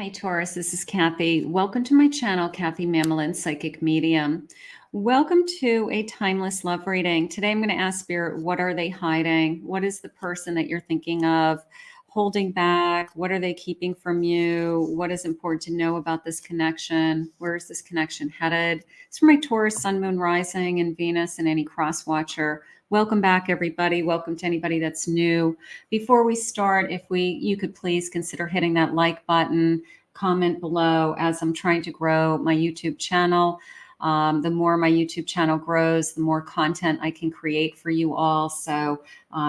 Hi, Taurus. This is Kathy. Welcome to my channel, Kathy Mamolen, Psychic Medium. Welcome to a timeless love reading. Today, I'm going to ask Spirit, what are they hiding? What is the person that you're thinking of holding back? What are they keeping from you? What is important to know about this connection? Where is this connection headed? It's for my Taurus, Sun, Moon, Rising, and Venus, and any cross watcher. Welcome back, everybody. Welcome to anybody that's new. Before we start, if you could please consider hitting that like button, comment below, as I'm trying to grow my YouTube channel. The more my YouTube channel grows, the more content I can create for you all. So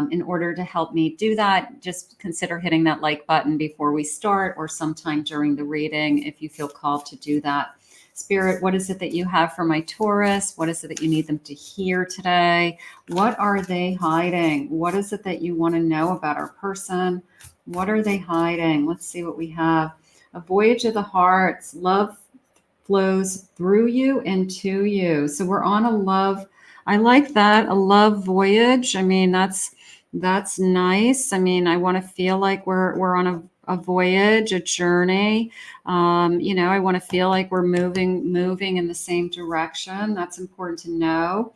in order to help me do that, just consider hitting that like button before we start or sometime during the reading if you feel called to do that. Spirit, what is it that you have for my Taurus? What is it that you need them to hear today? What are they hiding? What is it that you want to know about our person? What are they hiding? Let's see what we have. A voyage of the hearts. Love flows through you and to you. So we're on a love. I like that. A love voyage. I mean, that's nice. I mean, I want to feel like we're on a voyage, a journey. I want to feel like we're moving in the same direction. That's important to know.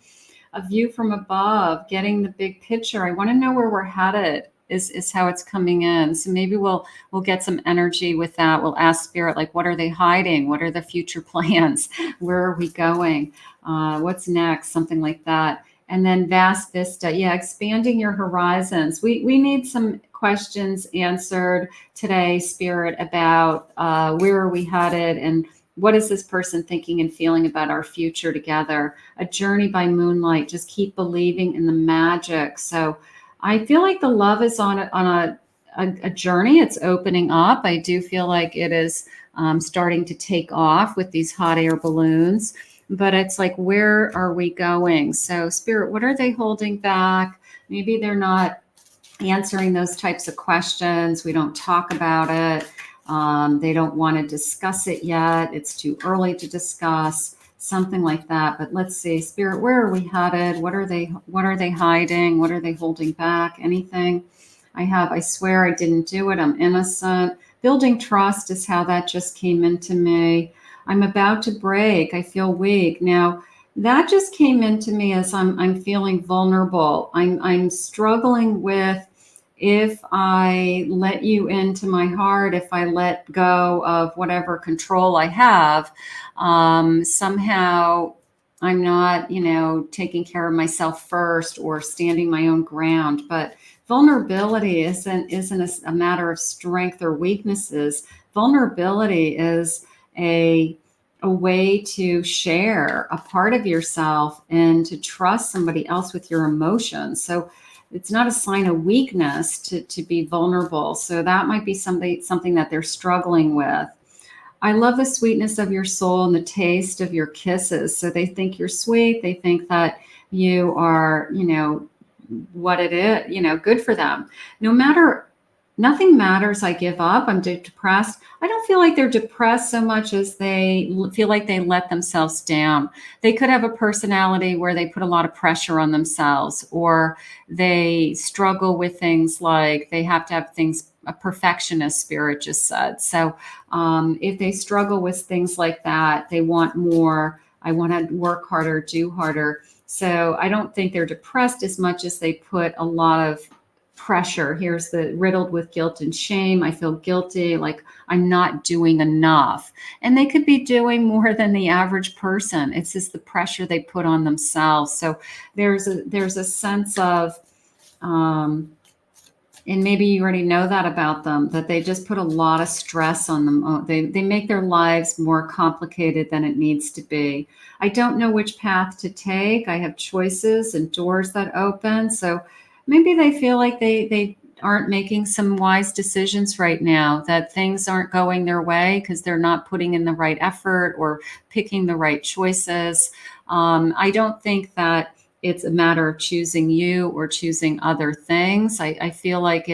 A view from above, getting the big picture. I want to know where we're headed is how it's coming in. So maybe we'll get some energy with that. We'll ask Spirit, like, what are they hiding? What are the future plans? Where are we going? What's next? Something like that. And then vast vista. Yeah, expanding your horizons. We need some questions answered today, Spirit, about where are we headed and what is this person thinking and feeling about our future together? A journey by moonlight. Just keep believing in the magic. So I feel like the love is on a journey. It's opening up. I do feel like it is starting to take off with these hot air balloons. But it's like, where are we going? So Spirit, what are they holding back? Maybe they're not answering those types of questions. We don't talk about it. They don't want to discuss it yet. It's too early to discuss, something like that. But let's see, Spirit, where are we headed? What are they hiding? What are they holding back? Anything? I swear I didn't do it. I'm innocent. Building trust is how that just came into me. I'm about to break. I feel weak. Now, that just came into me as I'm feeling vulnerable. I'm struggling with, if I let you into my heart, if I let go of whatever control I have, somehow I'm not, taking care of myself first or standing my own ground. But vulnerability isn't a matter of strength or weaknesses. Vulnerability is a way to share a part of yourself and to trust somebody else with your emotions. So it's not a sign of weakness to be vulnerable. So that might be something that they're struggling with. I love the sweetness of your soul and the taste of your kisses. So they think you're sweet. They think that you are, what it is, good for them. Nothing matters. I give up. I'm depressed. I don't feel like they're depressed so much as they feel like they let themselves down. They could have a personality where they put a lot of pressure on themselves, or they struggle with things like they have to have things, a perfectionist, Spirit just said. So if they struggle with things like that, they want more. I want to work harder, do harder. So I don't think they're depressed as much as they put a lot of pressure. Here's the riddled with guilt and shame. I feel guilty, like I'm not doing enough. And they could be doing more than the average person. It's just the pressure they put on themselves. So there's a sense of, and maybe you already know that about them, that they just put a lot of stress on them. They make their lives more complicated than it needs to be. I don't know which path to take. I have choices and doors that open. So maybe they feel like they aren't making some wise decisions right now, that things aren't going their way because they're not putting in the right effort or picking the right choices. I don't think that it's a matter of choosing you or choosing other things. I feel like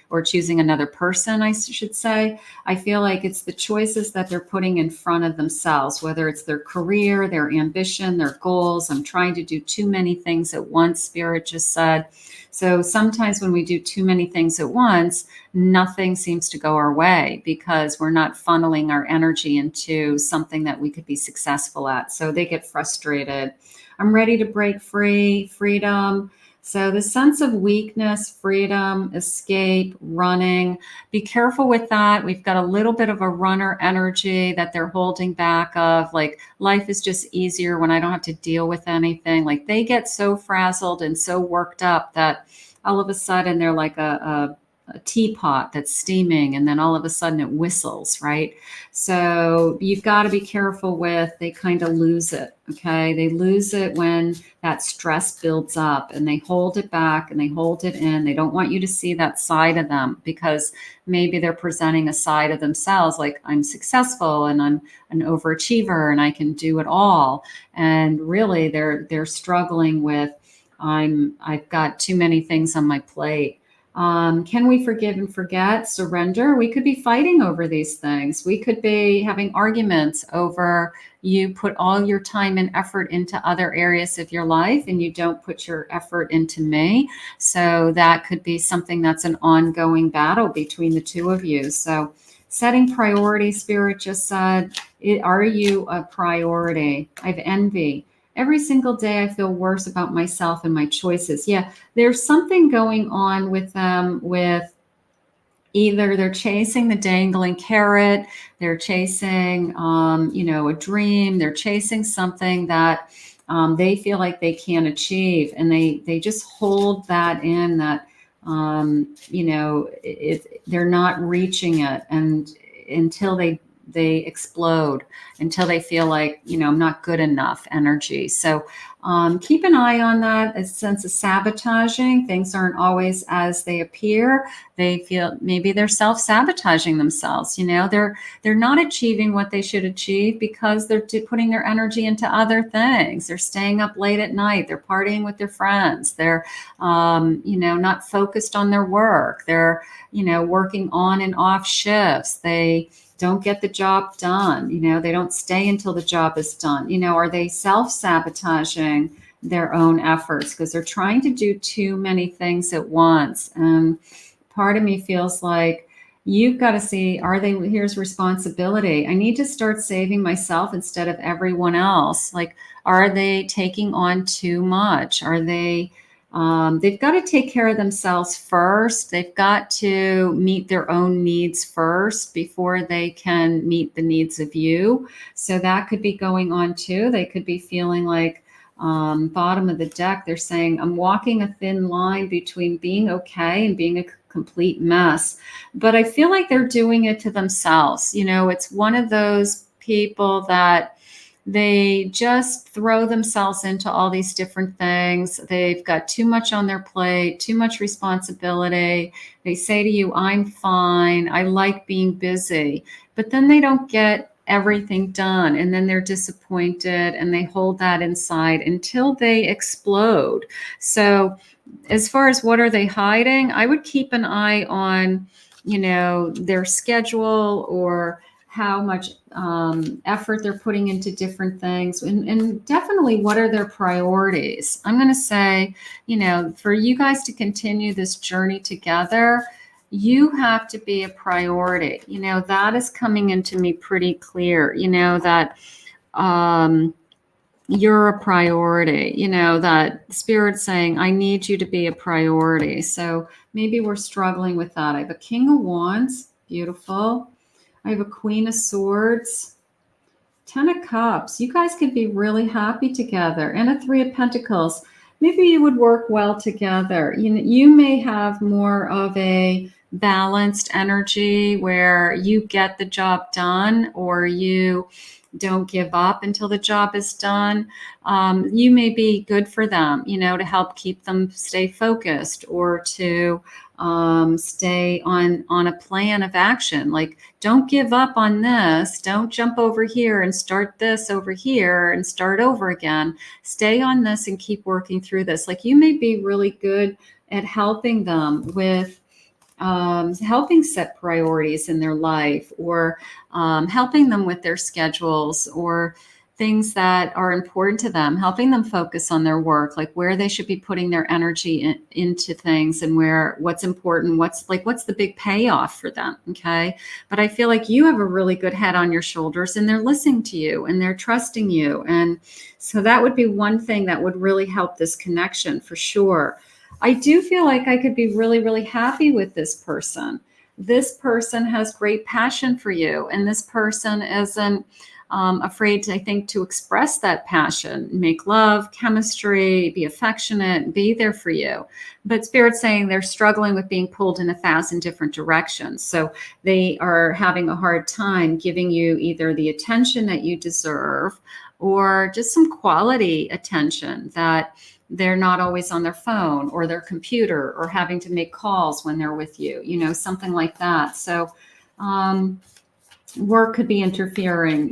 or choosing another person, I should say. I feel like it's the choices that they're putting in front of themselves, whether it's their career, their ambition, their goals. I'm trying to do too many things at once, Spirit just said. So sometimes when we do too many things at once, nothing seems to go our way because we're not funneling our energy into something that we could be successful at. So they get frustrated. I'm ready to break free, freedom. So the sense of weakness, freedom, escape, running, be careful with that. We've got a little bit of a runner energy that they're holding back of, like life is just easier when I don't have to deal with anything. Like they get so frazzled and so worked up that all of a sudden they're like a teapot that's steaming, and then all of a sudden it whistles, right? So you've got to be careful with, they kind of lose it. Okay. They lose it when that stress builds up and they hold it back and they hold it in. They don't want you to see that side of them because maybe they're presenting a side of themselves like, I'm successful and I'm an overachiever and I can do it all. And really they're struggling with, I've got too many things on my plate. Can we forgive and forget, surrender? We could be fighting over these things. We could be having arguments over, you put all your time and effort into other areas of your life and you don't put your effort into me. So that could be something that's an ongoing battle between the two of you. So setting priority, Spirit just said, are you a priority? I have envy. Every single day I feel worse about myself and my choices. Yeah, there's something going on with them with either they're chasing the dangling carrot, they're chasing, a dream, they're chasing something that they feel like they can't achieve. And they just hold that in that, they're not reaching it. And until they explode, until they feel like, I'm not good enough energy. So keep an eye on that, a sense of sabotaging. Things aren't always as they appear. They feel maybe they're self-sabotaging themselves. They're not achieving what they should achieve because they're putting their energy into other things. They're staying up late at night. They're partying with their friends. They're, not focused on their work. They're, working on and off shifts. They don't get the job done. They don't stay until the job is done. Are they self-sabotaging their own efforts because they're trying to do too many things at once? And part of me feels like you've got to see, here's responsibility. I need to start saving myself instead of everyone else. Like, are they taking on too much? Are they, they've got to take care of themselves first. They've got to meet their own needs first before they can meet the needs of you. So that could be going on too. They could be feeling like, bottom of the deck, they're saying, I'm walking a thin line between being okay and being a complete mess. But I feel like they're doing it to themselves. It's one of those people that they just throw themselves into all these different things. They've got too much on their plate, too much responsibility. They say to you, I'm fine. I like being busy. But then they don't get everything done. And then they're disappointed and they hold that inside until they explode. So as far as what are they hiding, I would keep an eye on, their schedule or how much effort they're putting into different things, and definitely what are their priorities. I'm going to say, for you guys to continue this journey together, you have to be a priority. That is coming into me pretty clear, that you're a priority, that Spirit saying, I need you to be a priority. So maybe we're struggling with that. I have a King of Wands, beautiful. I have a Queen of Swords, 10 of Cups. You guys could be really happy together. And a 3 of Pentacles. Maybe you would work well together. You may have more of a balanced energy where you get the job done or you don't give up until the job is done. You may be good for them, to help keep them stay focused or to Stay on a plan of action. Like, don't give up on this. Don't jump over here and start this over here and start over again. Stay on this and keep working through this. Like, you may be really good at helping them with helping set priorities in their life, or helping them with their schedules, or things that are important to them, helping them focus on their work, like where they should be putting their energy into things, and what's important, what's the big payoff for them. Okay. But I feel like you have a really good head on your shoulders, and they're listening to you and they're trusting you. And so that would be one thing that would really help this connection for sure. I do feel like I could be really, really happy with this person. This person has great passion for you, and this person isn't afraid, I think, to express that passion, make love, chemistry, be affectionate, be there for you. But Spirit's saying they're struggling with being pulled in 1,000 different directions. So they are having a hard time giving you either the attention that you deserve, or just some quality attention, that they're not always on their phone or their computer, or having to make calls when they're with you, something like that. So work could be interfering,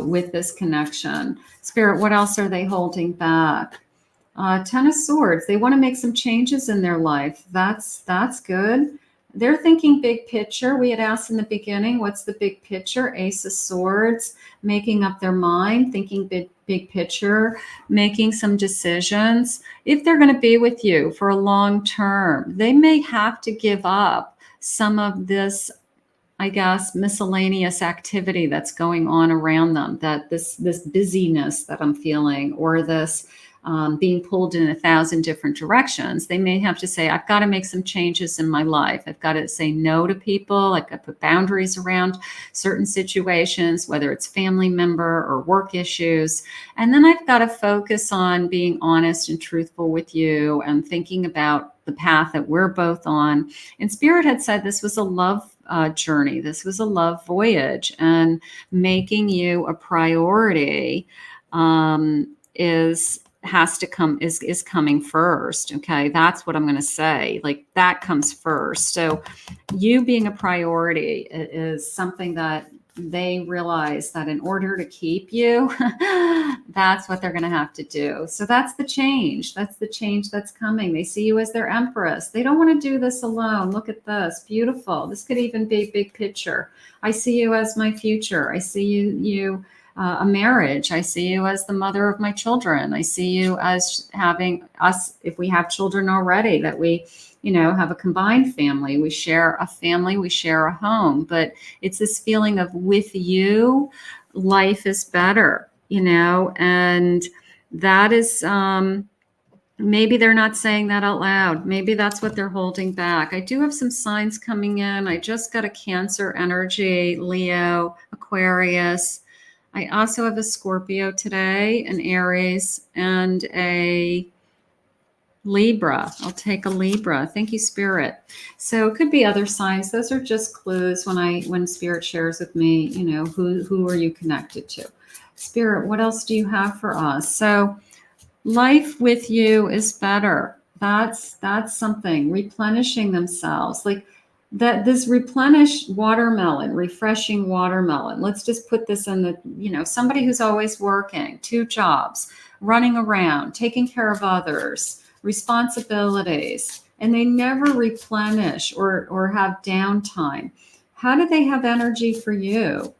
with this connection. Spirit, what else are they holding back? 10 of Swords. They want to make some changes in their life. That's good. They're thinking big picture. We had asked in the beginning, what's the big picture? Ace of Swords, making up their mind, thinking big picture, making some decisions. If they're going to be with you for a long term, they may have to give up some of this, I guess, miscellaneous activity that's going on around them, that this busyness that I'm feeling, or this being pulled in 1,000 different directions. They may have to say, I've got to make some changes in my life. I've got to say no to people. I've got to put boundaries around certain situations, whether it's family member or work issues. And then I've got to focus on being honest and truthful with you, and thinking about the path that we're both on. And Spirit had said this was a love journey. This was a love voyage, and making you a priority is coming first. Okay. That's what I'm going to say. Like, that comes first. So you being a priority is something that they realize that in order to keep you, that's what they're going to have to do. So that's the change. That's the change that's coming. They see you as their empress. They don't want to do this alone. Look at this. Beautiful. This could even be big picture. I see you as my future. I see you a marriage. I see you as the mother of my children. I see you as having us, if we have children already, that we, have a combined family. We share a family, we share a home, but it's this feeling of, with you, life is better, and that is, maybe they're not saying that out loud. Maybe that's what they're holding back. I do have some signs coming in. I just got a Cancer energy, Leo, Aquarius. I also have a Scorpio today, an Aries, and a Libra. I'll take a Libra. Thank you, Spirit. So it could be other signs. Those are just clues when Spirit shares with me, who are you connected to? Spirit, what else do you have for us? So life with you is better. That's something. Replenishing themselves. Like, that this replenished watermelon, refreshing watermelon. Let's just put this in the, somebody who's always working, 2 jobs, running around, taking care of others, responsibilities, and they never replenish or have downtime. How do they have energy for you?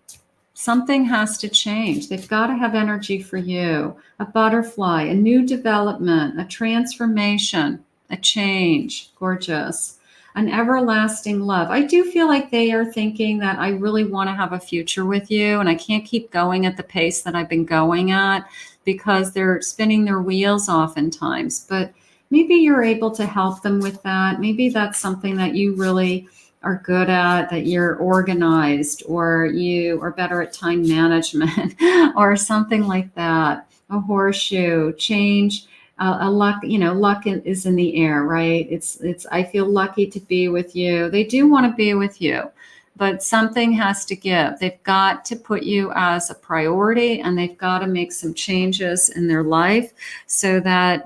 Something has to change. They've got to have energy for you. A butterfly, a new development, a transformation, a change. Gorgeous. An everlasting love. I do feel like they are thinking that I really want to have a future with you, and I can't keep going at the pace that I've been going at, because they're spinning their wheels oftentimes. But maybe you're able to help them with that. Maybe that's something that you really are good at, that you're organized, or you are better at time management or something like that. A horseshoe, change. A luck, luck is in the air, right? It's, I feel lucky to be with you. They do want to be with you. but something has to give. They've got to put you as a priority, and they've got to make some changes in their life so that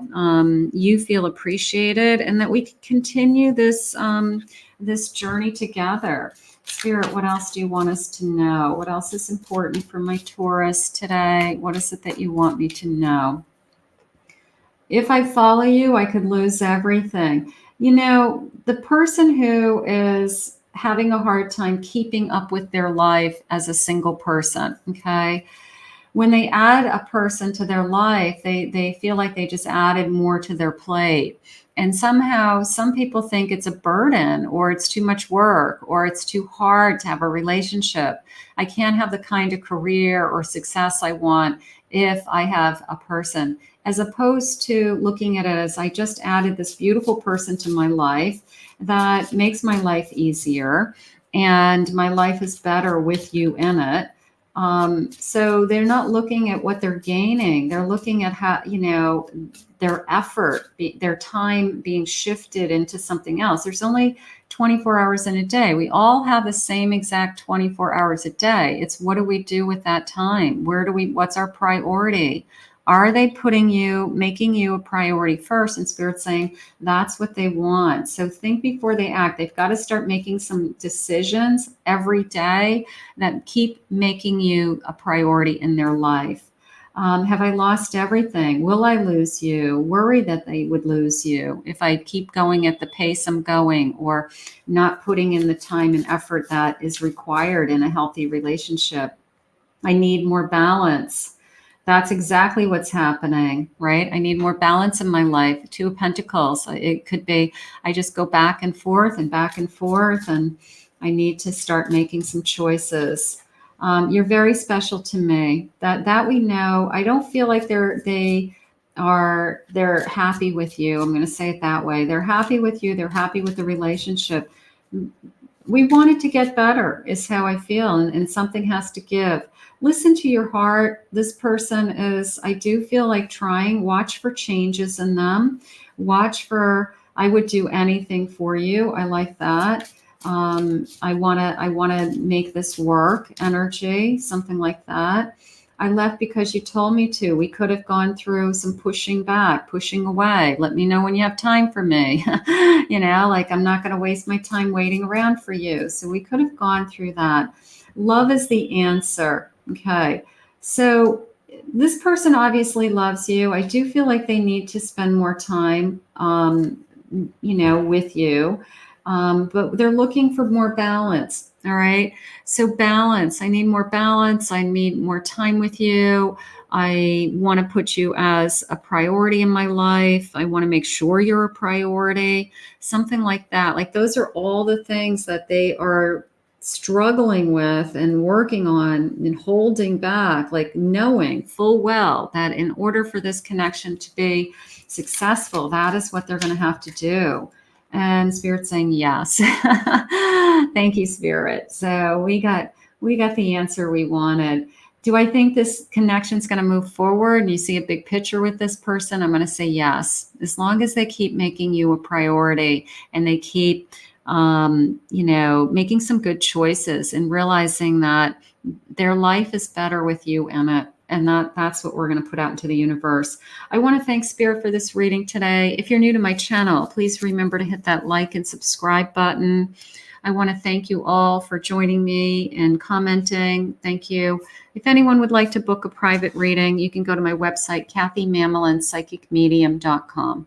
you feel appreciated and that we can continue this journey together. Spirit, what else do you want us to know? What else is important for my Taurus today? What is it that you want me to know? If I follow you, I could lose everything. You know, the person who is having a hard time keeping up with their life as a single person, okay? When they add a person to their life, they feel like they just added more to their plate. And somehow some people think it's a burden or it's too much work or it's too hard to have a relationship. I can't have the kind of career or success I want if I have a person, as opposed to looking at it as I just added this beautiful person to my life that makes my life easier and my life is better with you in it. So they're not looking at what they're gaining. They're looking at how, you know, their effort, their time being shifted into something else. There's only 24 hours in a day. We all have the same exact 24 hours a day. It's what do we do with that time? What's our priority? Are they making you a priority first? And Spirit's saying that's what they want. So think before they act. They've got to start making some decisions every day that keep making you a priority in their life. Have I lost everything? Will I lose you? Worry that they would lose you if I keep going at the pace I'm going or not putting in the time and effort that is required in a healthy relationship. I need more balance. That's exactly what's happening, right? I need more balance in my life. Two of Pentacles. It could be I just go back and forth, and I need to start making some choices. You're very special to me. That we know. I don't feel like they're happy with you. I'm going to say it that way. They're happy with you. They're happy with the relationship. We want it to get better is how I feel, and something has to give. Listen to your heart. This person is, I do feel like trying. Watch for changes in them. Watch for, I would do anything for you. I like that. I want to make this work energy, something like that. I left because you told me to. We could have gone through some pushing back, pushing away. Let me know when you have time for me. You know, like I'm not going to waste my time waiting around for you. So we could have gone through that. Love is the answer. Okay. So this person obviously loves you. I do feel like they need to spend more time, you know, with you. But they're looking for more balance. All right. So balance. I need more balance. I need more time with you. I want to put you as a priority in my life. I want to make sure you're a priority. Something like that. Like those are all the things that they are struggling with and working on and holding back, like knowing full well that in order for this connection to be successful, that is what they're going to have to do. And Spirit's saying yes. Thank you, Spirit. So we got the answer we wanted. Do I think this connection is going to move forward and you see a big picture with this person? I'm going to say yes. As long as they keep making you a priority and they keep, you know, making some good choices and realizing that their life is better with you in it. And that's what we're going to put out into the universe. I want to thank Spirit for this reading today. If you're new to my channel, please remember to hit that like and subscribe button. I want to thank you all for joining me and commenting. Thank you. If anyone would like to book a private reading, you can go to my website, KathyMamolenPsychicMedium.com.